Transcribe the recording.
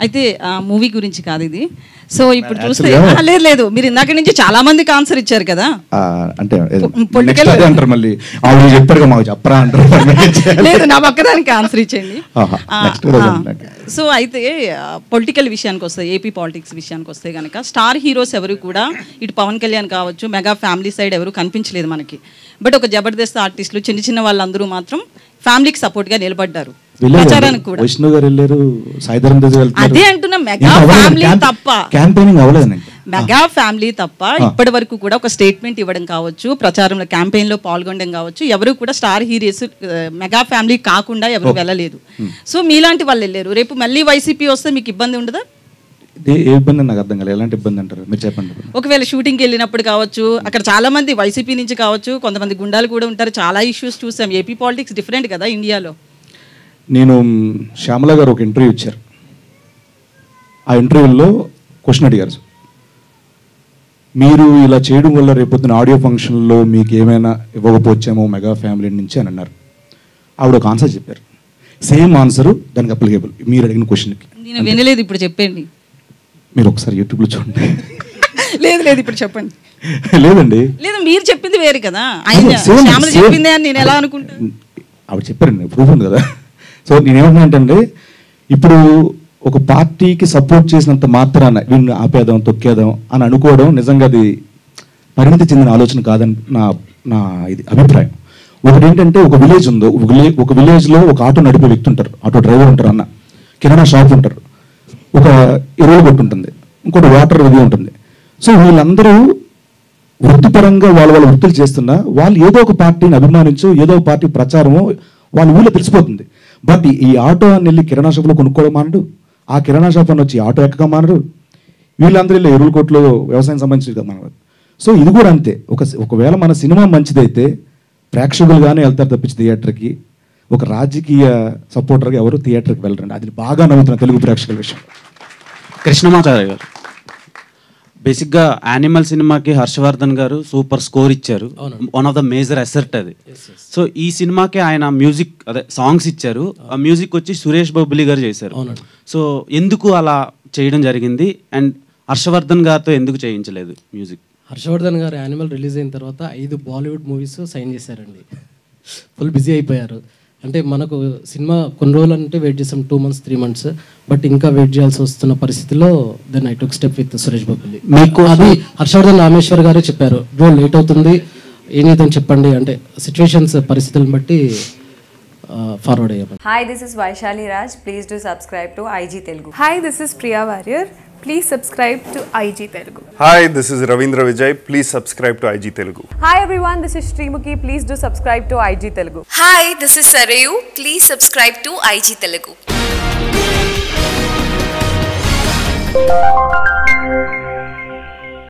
అయితే మూవీ గురించి కాదు ఇది. సో ఇప్పుడు చూస్తే లేదు మీరు ఇందాక నుంచి చాలా మందికి ఆన్సర్ ఇచ్చారు కదా, అంటే లేదు నా పక్కదానికి ఆన్సర్ ఇచ్చేయండి. సో అయితే పొలిటికల్ విషయానికి వస్తే, ఏపీ పాలిటిక్స్ విషయానికి వస్తే కనుక స్టార్ హీరోస్ ఎవరు కూడా ఇటు పవన్ కళ్యాణ్ కావచ్చు, మెగా ఫ్యామిలీ సైడ్ ఎవరు కనిపించలేదు మనకి. బట్ ఒక జబర్దస్త్ ఆర్టిస్టులు చిన్న చిన్న వాళ్ళందరూ మాత్రం ఫ్యామిలీకి సపోర్ట్ గా నిలబడ్డారు. ప్రచారానికి కూడా అదే అంటున్నా, మెగా ఫ్యామిలీ తప్ప మెగా ఫ్యామిలీ తప్ప ఇప్పటి వరకు కూడా ఒక స్టేట్మెంట్ ఇవ్వడం కావచ్చు, ప్రచారంలో క్యాంపెయిన్ లో పాల్గొనడం కావచ్చు, ఎవరు కూడా స్టార్ హీరోస్ మెగా ఫ్యామిలీ కాకుండా ఎవరు వెళ్ళలేదు. సో మీలాంటి వాళ్ళు వెళ్ళారు. రేపు మళ్ళీ వైసీపీ వస్తే మీకు ఇబ్బంది ఉండదా? నాకు అర్థం కాలేదు, ఎలాంటి ఇబ్బంది అంటారు మీరు చెప్పండి. ఒకవేళ షూటింగ్కి వెళ్ళినప్పుడు కావచ్చు, అక్కడ చాలా మంది వైసీపీ నుంచి కావచ్చు, కొంతమంది గుండాలు కూడా ఉంటారు, చాలా ఇష్యూస్ చూసాం. ఏపీ పాలిటిక్స్ డిఫరెంట్ కదా ఇండియాలో. నేను శ్యామల గారు ఒక ఇంటర్వ్యూ ఇచ్చారు. ఆ ఇంటర్వ్యూలో క్వశ్చన్ అడిగారు, మీరు ఇలా చేయడం వల్ల రేపొద్దున ఆడియో ఫంక్షన్లో మీకు ఏమైనా ఇవ్వకపోవచ్చేమో మెగా ఫ్యామిలీ నుంచి అని అన్నారు. ఆవిడ ఒక ఆన్సర్ చెప్పారు, సేమ్ ఆన్సర్ దానికి అప్లికేబుల్ మీరు అడిగిన క్వశ్చన్కి. నేను వినలేదు, ఇప్పుడు చెప్పండి. మీరు ఒకసారి యూట్యూబ్లో చూడండి. లేదు ఇప్పుడు చెప్పండి. లేదండి, లేదు మీరు చెప్పింది వేరు కదా, ఆయన శ్యామల చెప్పిందే అని నేను ఎలా అనుకుంటాను. ఆవిడ చెప్పారండి, ప్రూఫ్ ఉంది కదా. సో నేనేమంటున్నానంటే, ఇప్పుడు ఒక పార్టీకి సపోర్ట్ చేసినంత మాత్రాన వీడిని ఆపేద్దాం తొక్కేద్దాం అని అనుకోవడం నిజంగా అది పరిణితి చెందిన ఆలోచన కాదని నా ఇది అభిప్రాయం. ఒకటి ఏంటంటే, ఒక విలేజ్ ఉందో, ఒక విలేజ్లో ఒక ఆటో నడిపే వ్యక్తి ఉంటారు, ఆటో డ్రైవర్ ఉంటారు, అన్న కిరాణా షాప్ ఉంటారు, ఒక ఎరువులు కొట్టు ఉంటుంది, ఇంకోటి వాటర్ ఇది ఉంటుంది. సో వీళ్ళందరూ వృత్తిపరంగా వాళ్ళ వృత్తులు చేస్తున్నా వాళ్ళు ఏదో ఒక పార్టీని అభిమానించో ఏదో ఒక పార్టీ ప్రచారమో వాళ్ళ ఊళ్ళో తెలిసిపోతుంది. బట్ ఈ ఆటో అని వెళ్ళి కిరాణా షాప్లో కొనుక్కోవడం మానడు, ఆ కిరాణా షాప్ అని వచ్చి ఆటో ఎక్కగా మానరు, వీళ్ళందరూ వెళ్ళి ఎరువుల కొట్లో వ్యవసాయం సంబంధించి మానరు. సో ఇది కూడా అంతే. ఒకవేళ మన సినిమా మంచిదైతే ప్రేక్షకులుగానే వెళ్తారు తప్పించి థియేటర్కి. ఒక రాజకీయ సపోర్టర్గా ఎవరు థియేటర్కి వెళ్ళరండి. అది బాగా నమ్ముతున్న తెలుగు ప్రేక్షకుల విషయం. కృష్ణమాచార్య గారు బేసిక్గా యానిమల్ సినిమాకి హర్షవర్ధన్ గారు సూపర్ స్కోర్ ఇచ్చారు, one of the major asset అది. సో ఈ సినిమాకి ఆయన మ్యూజిక్ అదే సాంగ్స్ ఇచ్చారు, ఆ మ్యూజిక్ వచ్చి సురేష్ బాబులి గారు చేశారు. సో ఎందుకు అలా చేయడం జరిగింది, అండ్ హర్షవర్ధన్ గారితో ఎందుకు చేయించలేదు మ్యూజిక్? హర్షవర్ధన్ గారు యానిమల్ రిలీజ్ అయిన తర్వాత 5 బాలీవుడ్ మూవీస్ సైన్ చేశారండి. ఫుల్ బిజీ అయిపోయారు. అంటే మనకు సినిమా కొన్ని రోజులు అంటే వెయిట్ చేసాం, 2 months 3 months, బట్ ఇంకా వెయిట్ చేయాల్సి వస్తున్న పరిస్థితిలో then I took step with Suresh బాబులి. మీకు అది హర్షవర్ధన్ రామేశ్వర్ గారే చెప్పారు, బ్రో లేట్ అవుతుంది ఏం చేద్దాం చెప్పండి అంటే, సిచ్యువేషన్స్ పరిస్థితులను బట్టి ఫార్వర్డ్ అయ్యాము. Hi, this is Vaishali Raj, please do subscribe to IG Telugu. Hi, this is Priya Warrier, please subscribe to IG Telugu. Hi, this is Ravindra Vijay. Please subscribe to IG Telugu. Hi everyone, this is Srimukhi. Please do subscribe to IG Telugu. Hi, this is Sarayu. Please subscribe to IG Telugu.